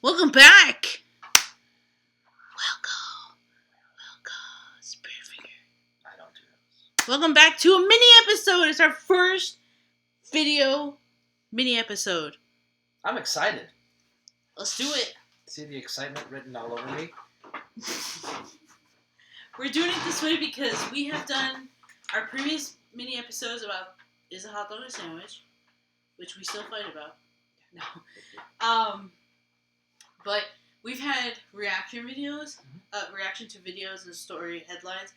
Welcome back. Welcome, Spirit Figure. I don't do those. Welcome back to a mini episode. It's our first video mini episode. I'm excited. Let's do it. See the excitement written all over me? We're doing it this way because we have done our previous mini episodes about is a hot dog a sandwich, which we still fight about. No. But we've had reaction videos, reaction to videos and story headlines,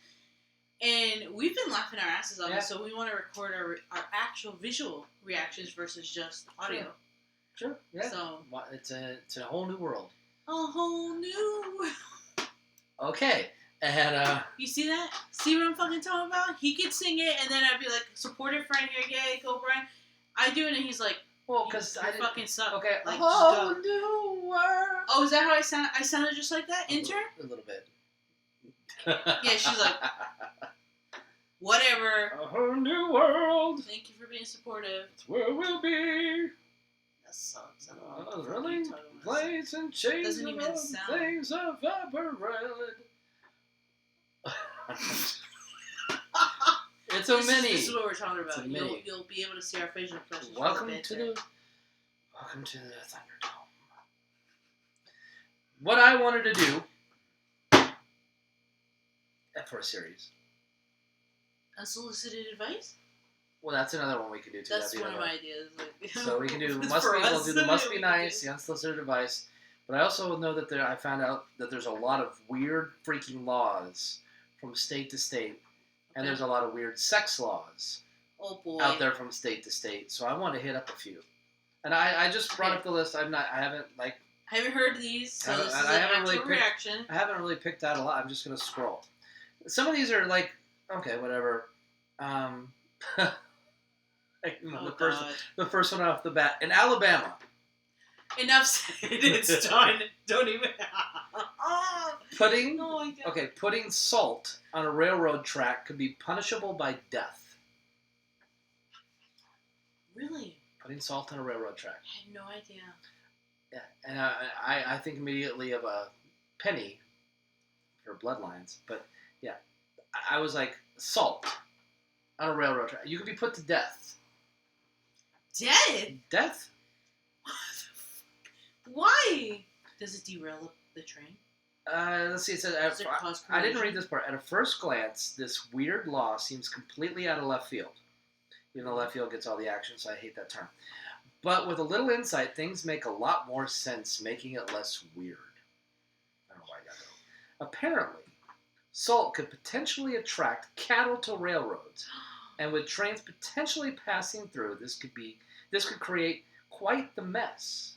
and we've been laughing our asses off. Yeah. So we want to record our actual visual reactions versus just audio. Sure. Yeah. So It's a whole new world. a whole new world. Okay. And You see that? See what I'm fucking talking about? He could sing it, and then I'd be like, supportive friend here, yay, go Brian. I do it, and he's like, well, because I fucking suck. Okay. Like, a whole new world. oh, is that how I sound? I sounded just like that, intern? A little bit. Yeah, she's like, whatever. A whole new world. Thank you for being supportive. It's where we'll be. That sucks. I don't know what the fuck Really? you're talking about. Place and change Doesn't even of sound- things I've ever read. It's a mini. This is what we're talking about. It's a mini. You'll be able to see our facial expressions. Welcome to the Thunderdome. What I wanted to do for a series. Unsolicited advice? Well, that's another one we can do too. That's That'd be one of another my ideas. Like, So we can do it's must for be. We'll us. do the must be We nice, can the unsolicited advice. But I also know that I found out that there's a lot of weird freaking laws from state to state, and Okay. there's a lot of weird sex laws do- Oh boy. out there from state to state. So I want to hit up a few. And I just brought up the list. I haven't I haven't heard these, so this is I an haven't actual really picked- reaction. I haven't really picked out a lot. I'm just gonna scroll. Some of these are like, okay, whatever. Oh, The first one off the bat in Alabama. Enough said. It's done. Don't even. Putting Oh my god. putting salt on a railroad track could be punishable by death. Really? Putting salt on a railroad track. I had no idea. Yeah, and I think immediately of a penny for bloodlines, but yeah, I was like salt on a railroad track. You could be put to death. Dead? Death? Why? Does it derail the train? Let's see. It says Does it cause I didn't collision? read this part. At a first glance, this weird law seems completely out of left field. Even though left field gets all the action, so I hate that term. But with a little insight, things make a lot more sense, making it less weird. I don't know why I got that. Apparently, salt could potentially attract cattle to railroads, and with trains potentially passing through, this could create quite the mess.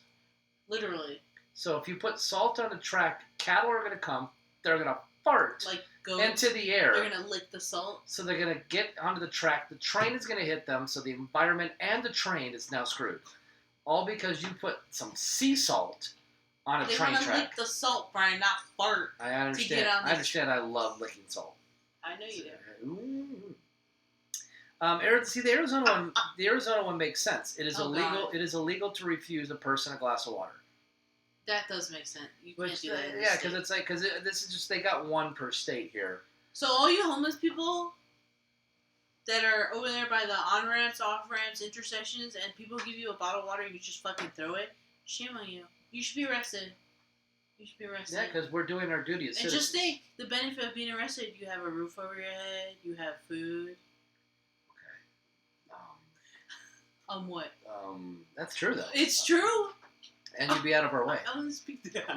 Literally. So if you put salt on a track, cattle are going to come. They're going to fart Like, go into the air. They're gonna lick the salt. So they're going to get onto the track. The train is going to hit them. So the environment and the train is now screwed. All because you put some sea salt on a They train want to lick track. the salt, Brian, not fart. I understand. get on I understand. I love licking salt. I know you do. Ooh. See, the Arizona one makes sense. It is Oh, illegal. God. It is illegal to refuse a person a glass of water. That does make sense. You can't do that. In Yeah, this because state. it's like this is just they got one per state here. So all you homeless people that are over there by the on ramps, off ramps, intersections, and people give you a bottle of water, and you just fucking throw it. Shame on you. You should be arrested. You should be arrested. Yeah, because we're doing our duty as And citizens. just think, the benefit of being arrested: you have a roof over your head, you have food. What? That's true though. It's true. And you'd be out of our way. I want to speak to that.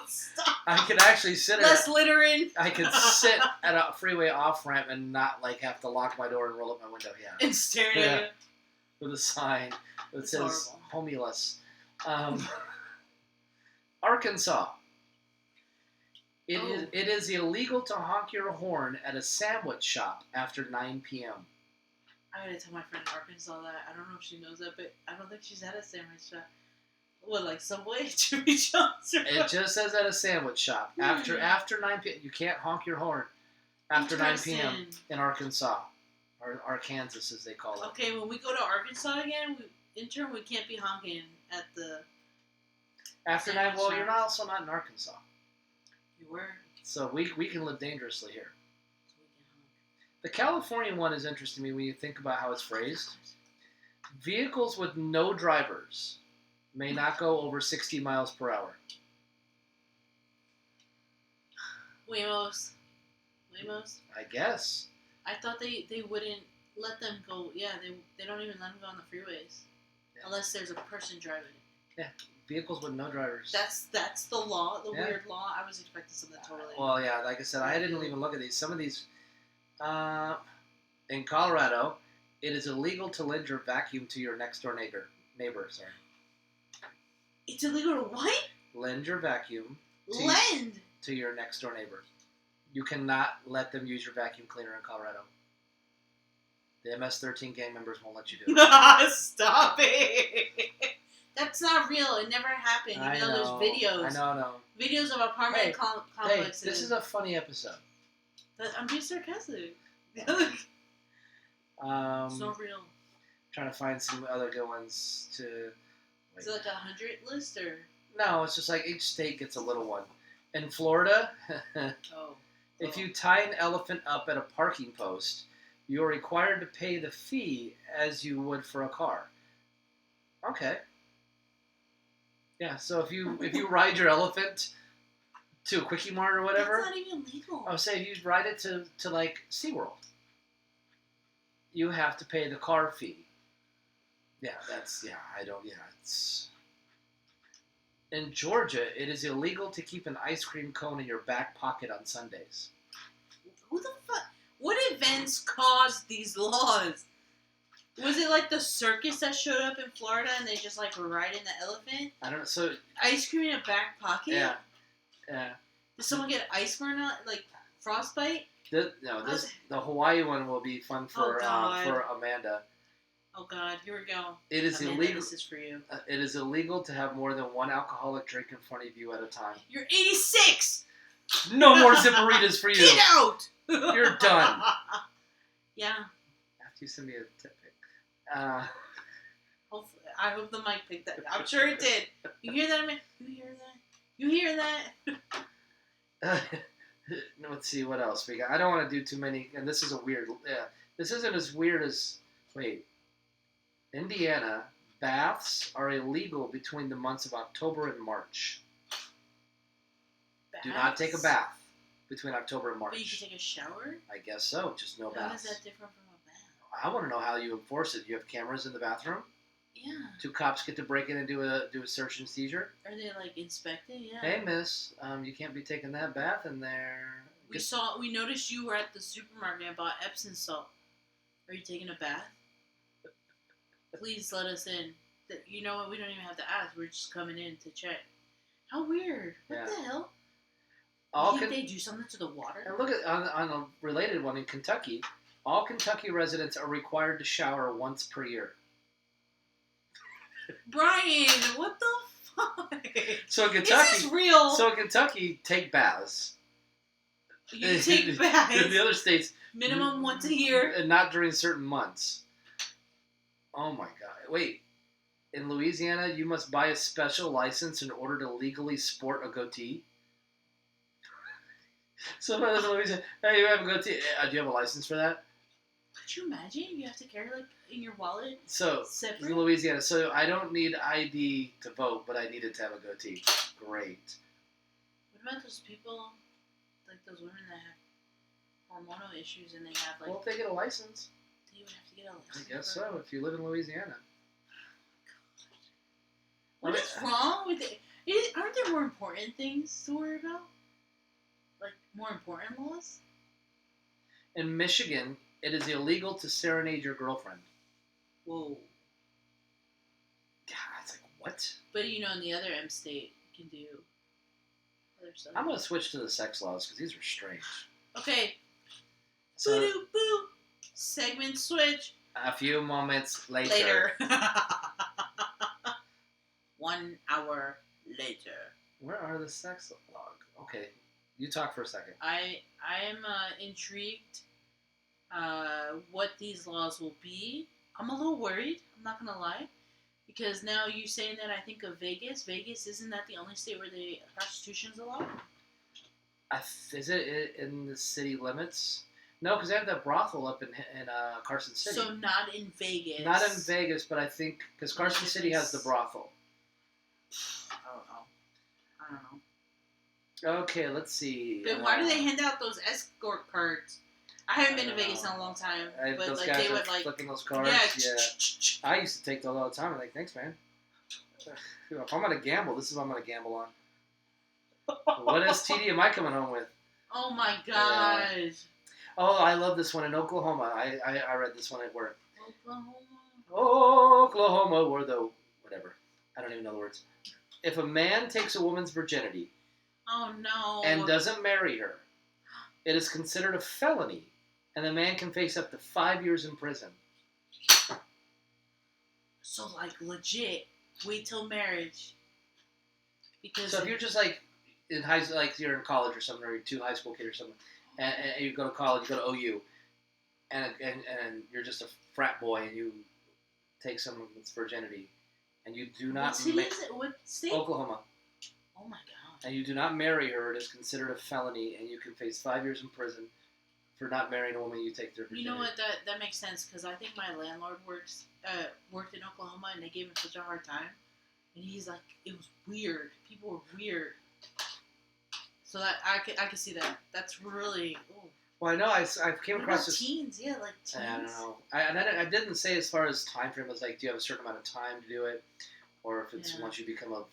Stop. I could actually sit Less littering. I could sit at a freeway off ramp and not like have to lock my door and roll up my window. Yeah. And staring Yeah. at you. With a sign that It's says horrible. "homeless." Arkansas. Oh. It is illegal to honk your horn at a sandwich shop after 9 p.m. I gotta tell my friend in Arkansas that. I don't know if she knows that, but I don't think she's at a sandwich shop. What, like Subway? Jimmy John's? Or It what? just says at a sandwich shop after 9 p.m. You can't honk your horn after 9 p.m. Interesting. in Arkansas, or Arkansas as they call it. Okay, when we go to Arkansas again, we can't be honking at the After Sandwich 9, well, you're shops. also not in Arkansas. You were. So we can live dangerously here. So we can hug. The California one is interesting to me when you think about how it's phrased. Vehicles with no drivers may not go over 60 miles per hour. Wamos. I guess. I thought they wouldn't let them go. Yeah, they don't even let them go on the freeways. Yeah. Unless there's a person driving it. Yeah, vehicles with no drivers. That's the law, the Yeah. weird law. I was expecting something totally. Well, yeah, like I said, I didn't even look at these. Some of these, in Colorado, it is illegal to lend your vacuum to your next door neighbor. Sorry. It's illegal to what? Lend your vacuum to your next door neighbor. You cannot let them use your vacuum cleaner in Colorado. The MS-13 gang members won't let you do it. Stop it. That's not real. It never happened. Even though there's videos. I know. Videos of apartment complexes. Hey, this is a funny episode. I'm being sarcastic. It's not real. Trying to find some other good ones to. Is it like 100 list or? No, it's just like each state gets a little one. In Florida, if you tie an elephant up at a parking post, you are required to pay the fee as you would for a car. Okay. Yeah, so if you ride your elephant to a Quickie Mart or whatever, that's not even legal. oh, say if you ride it to like SeaWorld, you have to pay the car fee. Yeah, it's. In Georgia, it is illegal to keep an ice cream cone in your back pocket on Sundays. Who the fuck? What events caused these laws? Was it like the circus that showed up in Florida and they just like were riding the elephant? I don't know. So ice cream in a back pocket? Yeah. Did someone get ice burn on, like frostbite? The Hawaii one will be fun for Amanda. Oh God, here we go. It is Amanda, illegal. This is for you. It is illegal to have more than one alcoholic drink in front of you at a time. You're 86. No more zipperitas for you. Get out. You're done. Yeah. After you send me a tip pic. Hopefully, I hope the mic picked that. I'm sure it did. You hear that, man? You hear that? Let's see what else we got. I don't want to do too many, and this is a weird. Yeah, this isn't as weird as. Wait. Indiana, baths are illegal between the months of October and March. Baths? Do not take a bath between October and March. But you can take a shower? I guess so. Just no baths. How is that different from a bath? I want to know how you enforce it. You have cameras in the bathroom? Yeah. 2 cops get to break in and do a search and seizure? Are they like inspecting? Yeah. Hey, miss, you can't be taking that bath in there. We noticed you were at the supermarket and bought Epsom salt. Are you taking a bath? Please let us in. You know what? We don't even have to ask. We're just coming in to check. How weird. What the hell? You think they do something to the water? And look at on a related one in Kentucky. All Kentucky residents are required to shower once per year. Brian, what the fuck? So in Kentucky, is this real? So in Kentucky, take baths. You take baths. In the other states, minimum once a year, and not during certain months. Oh my God! Wait, in Louisiana, you must buy a special license in order to legally sport a goatee. Somebody in Louisiana, hey, you have a goatee. Do you have a license for that? Could you imagine? You have to carry like in your wallet. So separate? In Louisiana, so I don't need ID to vote, but I needed to have a goatee. Great. What about those people, like those women that have hormonal issues and they have like? Well, if they get a license. You would have to get a license. I guess so. If you live in Louisiana. What is wrong with it? Aren't there more important things to worry about? Like more important laws? In Michigan, it is illegal to serenade your girlfriend. Whoa. God, it's like, what? But you know, in the other M state, you can do other stuff. I'm going to switch to the sex laws because these are strange. Okay. So, Boo-doo-boo. Segment switch. A few moments later. 1 hour later. Where are the sex laws? Okay, you talk for a second. I am intrigued what these laws will be. I'm a little worried. I'm not going to lie. Because now you saying that, I think of Vegas. Vegas, isn't that the only state where prostitution's allowed? Is it in the city limits? No, because they have that brothel up in Carson City. So not in Vegas. Not in Vegas, but I think because Carson City has the brothel. I don't know. Okay, let's see. But why do they hand out those escort cards? I haven't been to Vegas in a long time. But those like guys they are would like flipping those cards. Yeah. I used to take those all the time. I'm like, thanks, man. If I'm gonna gamble, this is what I'm gonna gamble on. What STD am I coming home with? Oh my gosh. Yeah. Oh, I love this one in Oklahoma. I read this one at work. Oklahoma. Oklahoma, where the whatever. I don't even know the words. If a man takes a woman's virginity, oh no, and doesn't marry her, it is considered a felony, and the man can face up to 5 years in prison. So like legit, wait till marriage. Because so if you're just like in high, like you're in college or something, or you're a high school kid or something, and you go to college, you go to OU, and you're just a frat boy, and you take someone's virginity, and you do not. What city is it? What state? Oklahoma. Oh my god. And you do not marry her, it is considered a felony, and you can face 5 years in prison for not marrying a woman you take their virginity. You know what? That makes sense, because I think my landlord worked in Oklahoma, and they gave him such a hard time. And he's like, it was weird. People were weird. So that I could see that. That's really. Ooh. Well, I know I came across this. Teens, yeah, like teens. I don't know. I didn't say as far as time frame. It was like, do you have a certain amount of time to do it, or if it's once you become of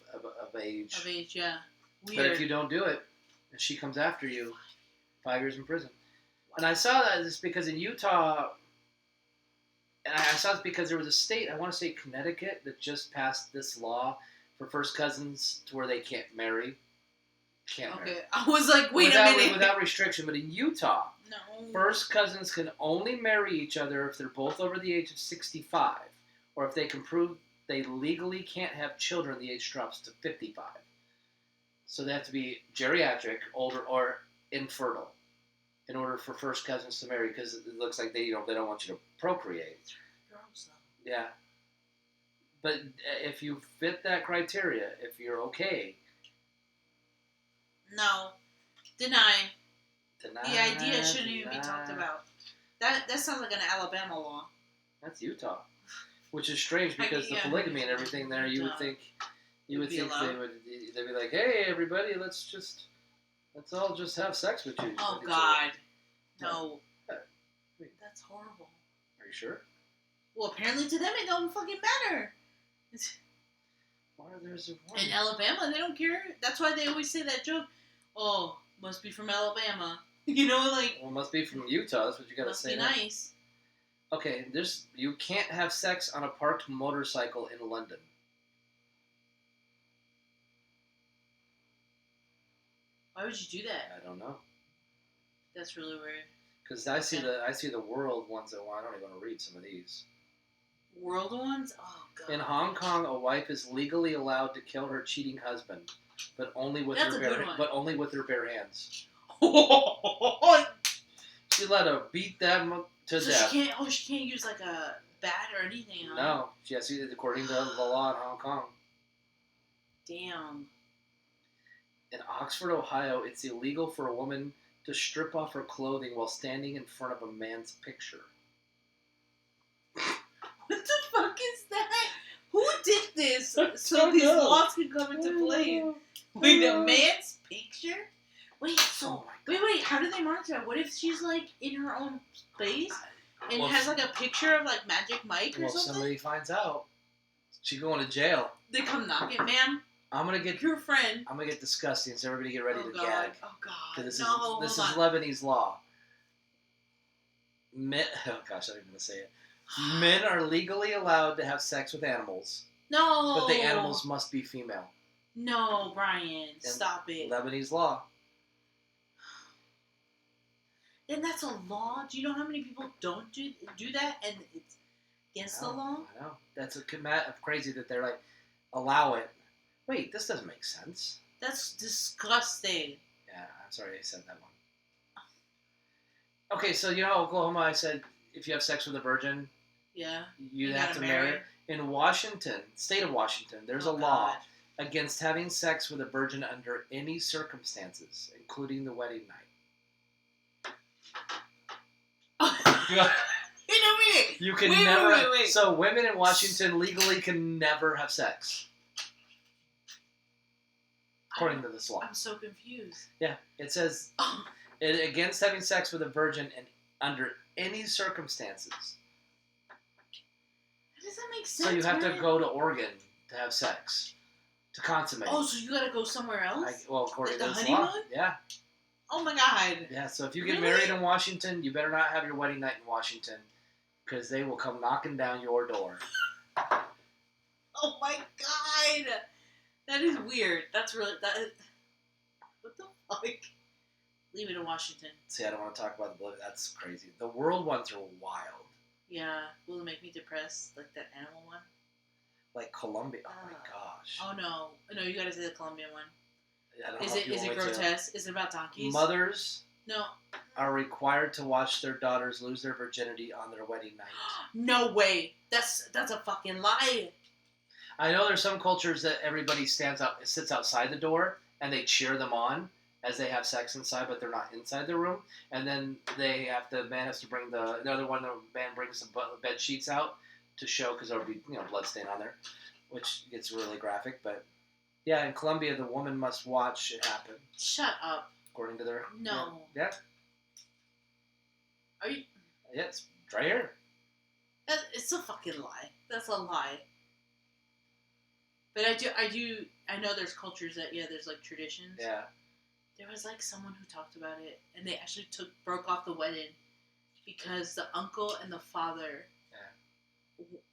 age. Of age, yeah. Weird. But if you don't do it, and she comes after you, 5 years in prison. And I saw that just because in Utah, and I saw it because there was a state, I want to say Connecticut, that just passed this law for first cousins to where they can't marry. Okay, I was like, wait a minute. Without restriction, but in Utah, no. First cousins can only marry each other if they're both over the age of 65, or if they can prove they legally can't have children, the age drops to 55. So they have to be geriatric, older, or infertile in order for first cousins to marry, because it looks like they don't want you to procreate. Gross, though. Yeah. But if you fit that criteria, if you're okay. No. Deny. The idea shouldn't even be talked about. That sounds like an Alabama law. That's Utah, which is strange because the polygamy and everything there. You would think they'd be like, "Hey, everybody, let's all just have sex with you." Oh God, no. That's horrible. Are you sure? Well, apparently to them it don't fucking matter. In Alabama, they don't care. That's why they always say that joke. Oh, must be from Alabama. You know, like... Well, must be from Utah. That's what you gotta say. Must be nice. Okay, you can't have sex on a parked motorcycle in London. Why would you do that? I don't know. That's really weird. Because I see the world ones that I don't even want to read some of these. World ones? Oh God. In Hong Kong, a wife is legally allowed to kill her cheating husband, but only with her bare hands. She's allowed to beat them to death. She can't use like a bat or anything, huh? No, she has to, according to the law in Hong Kong. Damn. In Oxford, Ohio, it's illegal for a woman to strip off her clothing while standing in front of a man's picture. What the fuck is that? Who did this so these laws can come into play? Wait, a man's picture? Wait, wait, how do they monitor that? What if she's like in her own space and has like a picture of like Magic Mike or something? Well, somebody finds out, she's going to jail. They come knock it, ma'am. I'm gonna get your friend. I'm gonna get disgusting, so everybody get ready to gag. Oh God! This is Lebanese law. Men, oh gosh, I'm not even gonna say it. Men are legally allowed to have sex with animals. No. But the animals must be female. No, Brian, stop it. Lebanese law. Then that's a law. Do you know how many people don't do that, and it's against the law? I know. That's crazy that they're like, allow it. Wait, this doesn't make sense. That's disgusting. Yeah, I'm sorry I said that one. Okay, so you know Oklahoma, I said if you have sex with a virgin, Yeah. You have to marry. In Washington, state of Washington, there's a law against having sex with a virgin under any circumstances, including the wedding night. You can never. Wait. So women in Washington legally can never have sex, according to this law. I'm so confused. Yeah, it says against having sex with a virgin and under any circumstances. How does that make sense? So you have to go to Oregon to have sex to consummate. Oh, so you got to go somewhere else? According to this honeymoon? law, yeah. Oh my God. Yeah. So if you get married in Washington, you better not have your wedding night in Washington. Because they will come knocking down your door. Oh my God, that is weird. That's really what the fuck? Leave it in Washington. See, I don't want to talk about the blood. That's crazy. The world ones are wild. Yeah, will it make me depressed like that animal one? Like Colombia. Oh my gosh. Oh no, you gotta say the Colombian one. Is it grotesque? Is it about donkeys? Mothers. No. Are required to watch their daughters lose their virginity on their wedding night. No way. That's a fucking lie. I know there's some cultures that everybody sits outside the door and they cheer them on as they have sex inside, but they're not inside the room. And then the man has to bring the other one. The man brings the bed sheets out to show because there'll be blood stain on there, which gets really graphic. But yeah, in Colombia, the woman must watch it happen. Shut up. According to their no. Yeah. Are you? Yeah, it's right here. It's a fucking lie. That's a lie. But I know there's cultures that, there's like traditions. Yeah. There was like someone who talked about it, and they actually broke off the wedding because the uncle and the father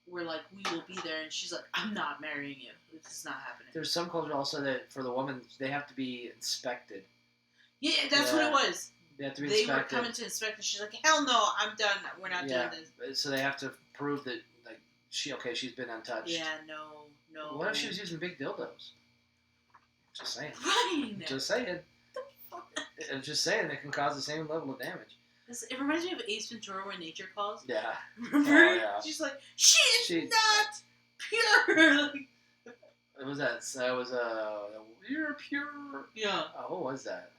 were like, we will be there, and she's like, I'm not marrying you. This is not happening. There's some culture also that for the woman, they have to be inspected. Yeah, that's what it was. They have to be inspected. They were coming to inspect, and she's like, hell no, I'm done. We're not doing this. So they have to prove that like she's been untouched. Yeah, no. What if she was using big dildos? Just saying. Right. Just saying. I'm just saying it can cause the same level of damage. It reminds me of Ace Ventura when nature calls. Yeah. Remember? Oh, yeah. She's like, she's not pure. What was that? That was you're pure. Yeah. Oh, what was that?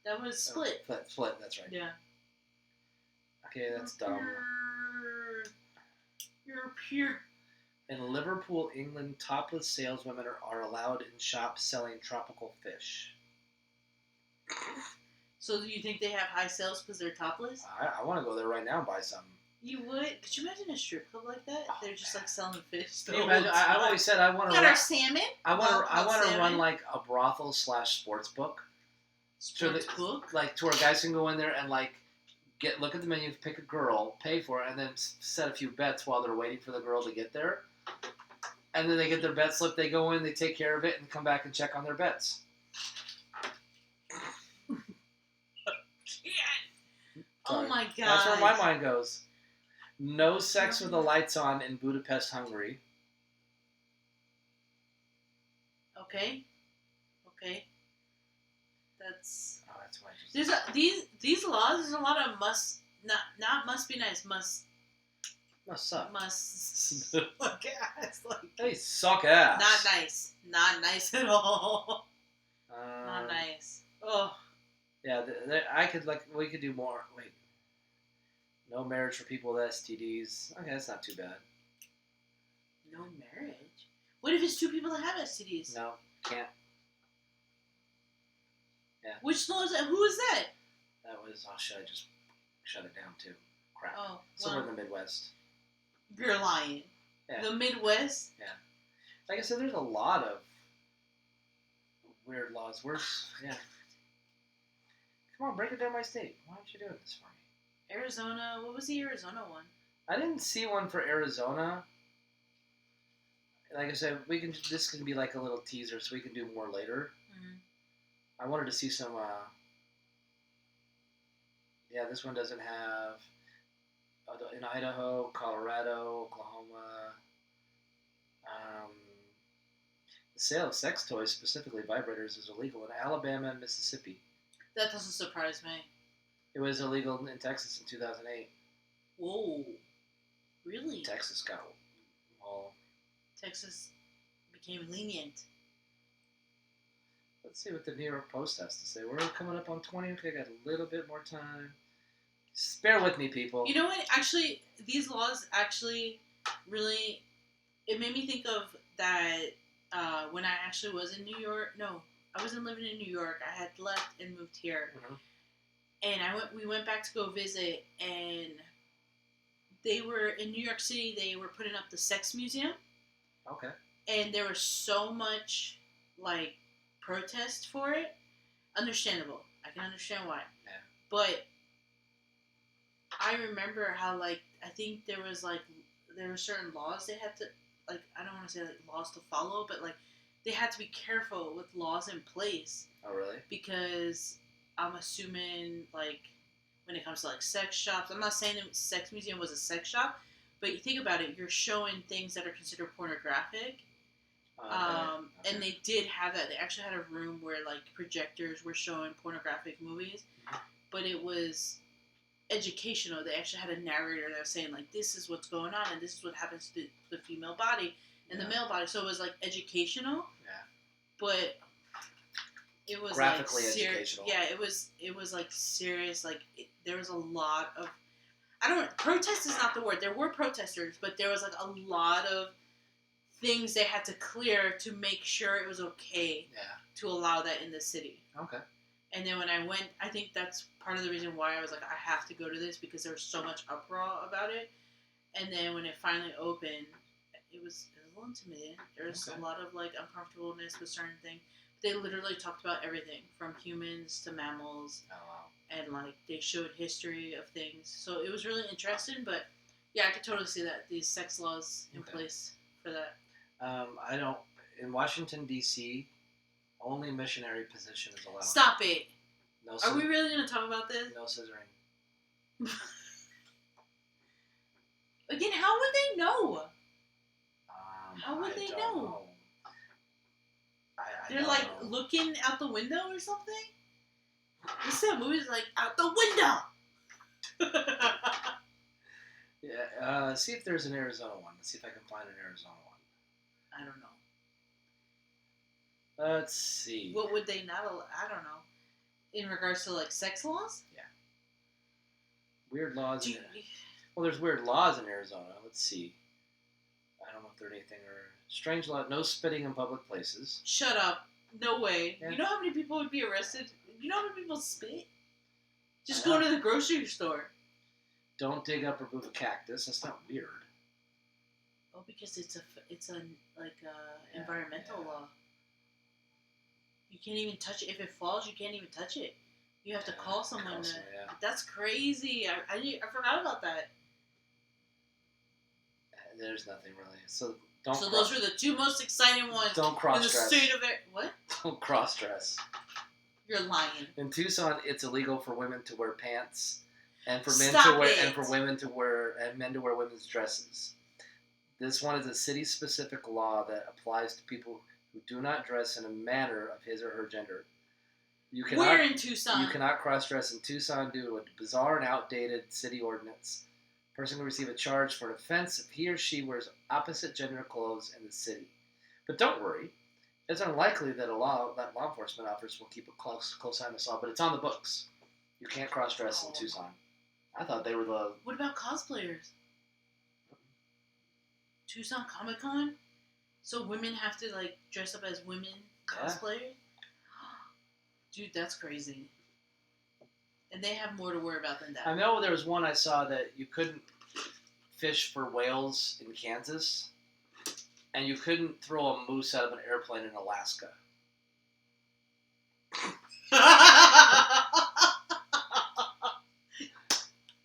That was Split. Split, that's right. Yeah. Okay, that's dumb. You're pure. In Liverpool, England, topless saleswomen are allowed in shops selling tropical fish. So do you think they have high sales because they're topless? I want to go there right now and buy some. You would? Could you imagine a strip club like that? Oh, they're just like selling fish. Can you imagine? I've always said I want to. Got our salmon. I want to run like a brothel / sports book. Sports book? Like to where guys can go in there and like look at the menu, pick a girl, pay for it, and then set a few bets while they're waiting for the girl to get there. And then they get their bet slip. They go in, they take care of it, and come back and check on their bets. Oh my god. That's where my mind goes. No sex with the lights on in Budapest, Hungary. Okay. That's. Oh, that's why. There's these laws. There's a lot of must be nice. Must suck. Must suck ass. Like, they suck ass. Not nice. Not nice at all. Not nice. Oh. Yeah, we could do more. Wait. No marriage for people with STDs. Okay, that's not too bad. No marriage? What if it's two people that have STDs? No, can't. Yeah. Which law is that? Who is that? That was, should I just shut it down too? Crap. Oh, somewhere in the Midwest. You're lying. Yeah. The Midwest? Yeah. Like I said, there's a lot of weird laws. Yeah. Come on, break it down by state. Why aren't you doing this for me? Arizona. What was the Arizona one? I didn't see one for Arizona. Like I said, this can be like a little teaser, so we can do more later. Mm-hmm. I wanted to see some. Yeah, this one doesn't have. In Idaho, Colorado, Oklahoma. The sale of sex toys, specifically vibrators, is illegal in Alabama and Mississippi. That doesn't surprise me. It was illegal in Texas in 2008. Whoa. Really? Texas got all. Texas became lenient. Let's see what the New York Post has to say. We're coming up on 20. Okay, got a little bit more time. Just bear with me, people. You know what? Actually, these laws actually really... It made me think of that when I actually was in New York. No, I wasn't living in New York. I had left and moved here. Mm-hmm. And we went back to go visit, and they were in New York City. They were putting up the sex museum. Okay. And there was so much, like, protest for it. Understandable. I can understand why. Yeah. But I remember how, like, I think there were certain laws they had to, like, I don't want to say, like, laws to follow, but, like, they had to be careful with laws in place. Oh, really? Because I'm assuming, like, when it comes to, like, sex shops, I'm not saying the sex museum was a sex shop, but you think about it, you're showing things that are considered pornographic. Okay. And they did have that. They actually had a room where, like, projectors were showing pornographic movies, but it was educational. They actually had a narrator that was saying, like, this is what's going on, and this is what happens to the female body and the male body. So it was, like, educational. Yeah. But it was graphically like educational. Yeah, it was like serious. Like there was a lot of protest is not the word. There were protesters, but there was like a lot of things they had to clear to make sure it was okay to allow that in the city. Okay. And then when I went, I think that's part of the reason why I was like, I have to go to this, because there was so much uproar about it. And then when it finally opened, it was a little intimidating. There was a lot of like uncomfortableness with certain things. They literally talked about everything from humans to mammals. Oh, wow. And like they showed history of things. So it was really interesting, but yeah, I could totally see that these sex laws in place for that. I don't. In Washington D.C., only missionary position is allowed. Stop it. No. Are we really going to talk about this? No scissoring. Again, how would they know? How would they know? They're like looking out the window or something? This movie's like, out the window! Yeah, see if there's an Arizona one. Let's see if I can find an Arizona one. I don't know. Let's see. What would they not allow? I don't know. In regards to, like, sex laws? Yeah. Weird laws. Well, there's weird laws in Arizona. Let's see. I don't know if there's anything or... Strange law. No spitting in public places. Shut up. No way. Yeah. You know how many people would be arrested? You know how many people spit? Just go to the grocery store. Don't dig up or move a cactus. That's not weird. Oh, because it's environmental law. You can't even touch it. If it falls, you can't even touch it. You have to call someone. That's crazy. I forgot about that. There's nothing really. So those were the two most exciting ones. Don't cross-dress. In the state of it. What? Don't cross-dress. You're lying. In Tucson, it's illegal for women to wear pants, and for men to wear women's dresses. This one is a city-specific law that applies to people who do not dress in a manner of his or her gender. Where in Tucson? You cannot cross-dress in Tucson due to a bizarre and outdated city ordinance. A person can receive a charge for an offense if he or she wears opposite gender clothes in the city. But don't worry. It's unlikely that law enforcement officers will keep a close eye on this law, but it's on the books. You can't cross-dress in Tucson. I thought they were the... What about cosplayers? Tucson Comic-Con? So women have to, like, dress up as women cosplayers? Dude, that's crazy. And they have more to worry about than that. I know there was one I saw that you couldn't fish for whales in Kansas, and you couldn't throw a moose out of an airplane in Alaska.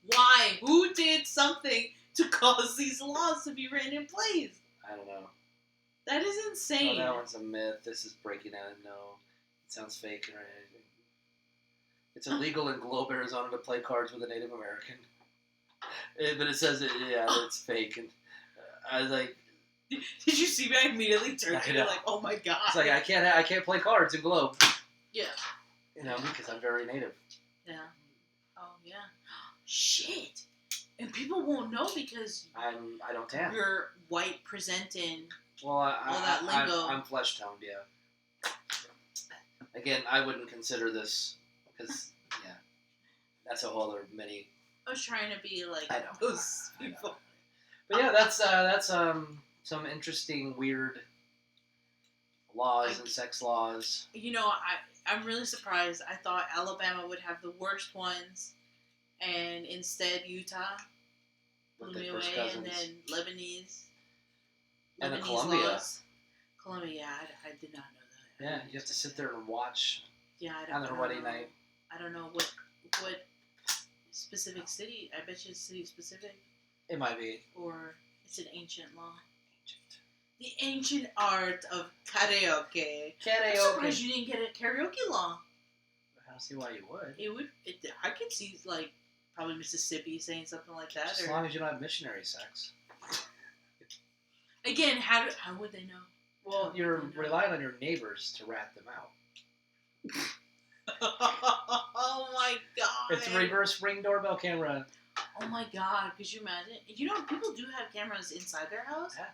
Why? Who did something to cause these laws to be written in place? I don't know. That is insane. Oh, that one's a myth. This is breaking out. No, it sounds fake or anything. It's illegal in Globe, Arizona to play cards with a Native American. But it says it's fake. And I was like... Did you see me? I immediately turned to you like, oh my god. It's like, I can't play cards in Globe. Yeah. You know, because I'm very Native. Yeah. Oh, yeah. Shit. And people won't know because I don't tan. you're white presenting. Well, all that lingo. I'm flesh toned, yeah. Again, I wouldn't consider this because that's a whole other mini. I was trying to be like I know. those people. But yeah, that's some interesting weird laws and sex laws. You know, I'm really surprised. I thought Alabama would have the worst ones, and instead Utah blew me away, and then Lebanese and the Colombia. laws. Colombia, yeah, I did not know that. Yeah, you have to sit there and watch. Yeah, on their wedding night. I don't know what specific city. I bet you it's city specific. It might be. Or it's an ancient law. The ancient art of karaoke. I'm surprised you didn't get a karaoke law. I don't see why you would. I could see, like, probably Mississippi saying something like that. As long as you don't have missionary sex. Again, how would they know? Well, you're relying on your neighbors to rat them out. Oh my god. It's a reverse Ring doorbell camera. Oh my god, could you imagine? You know, people do have cameras inside their house. Yeah.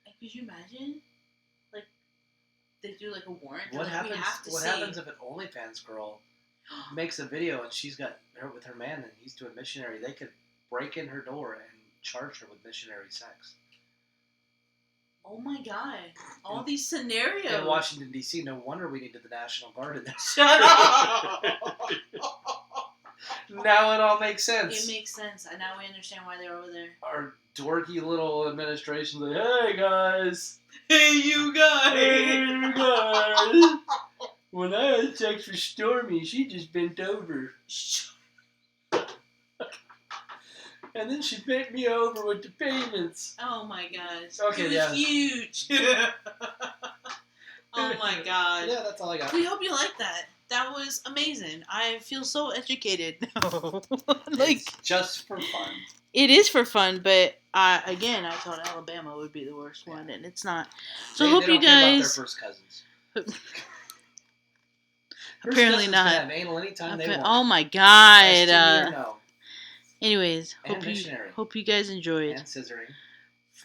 And could you imagine? Like, they do like a warrant. What happens? What see. happens if an OnlyFans girl makes a video and she's got her with her man and he's doing missionary? They could break in her door and charge her with missionary sex. Oh my god! All these scenarios in Washington D.C. No wonder we needed the National Guard in there. Shut up! Now it all makes sense. It makes sense, and now we understand why they're over there. Our dorky little administration's like, hey guys, hey you guys, when I had sex with Stormy, she just bent over. And then she bent me over with the payments. Oh my gosh. Okay, it was huge. Oh my gosh. Yeah, that's all I got. We hope you like that. That was amazing. I feel so educated now. It's just for fun. It is for fun, but again, I thought Alabama would be the worst one, and it's not. So I hope you guys. Care about their first cousins. Apparently not. Can have anal anytime they want. Oh my god. No. Anyways, and hope you guys enjoyed. And scissoring.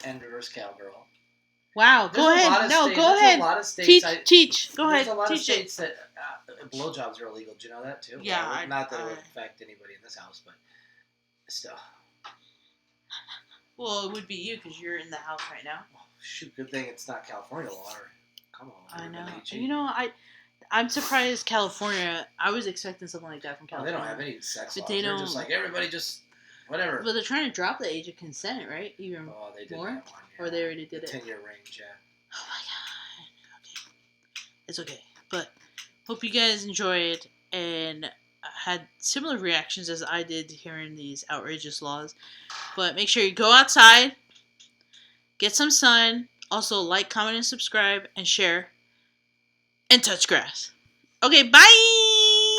And reverse cowgirl. Wow, go ahead. No, go ahead. A lot of states teach. Go ahead. There's a lot of states that blowjobs are illegal. Do you know that too? Yeah. Well, not that it would affect anybody in this house, but still. Well, it would be you because you're in the house right now. Oh, shoot, good thing it's not California law. Come on. I know. You know, I'm surprised California. I was expecting something like that from California. They don't have any sex laws. They don't. They're just like everybody just whatever. But they're trying to drop the age of consent, right? Even they did more? That one, yeah. Or they already did it? 10-year range, yeah. Oh my god. Okay. It's okay. But hope you guys enjoyed and had similar reactions as I did hearing these outrageous laws. But make sure you go outside, get some sun, also like, comment, and subscribe, and share, and touch grass. Okay, bye!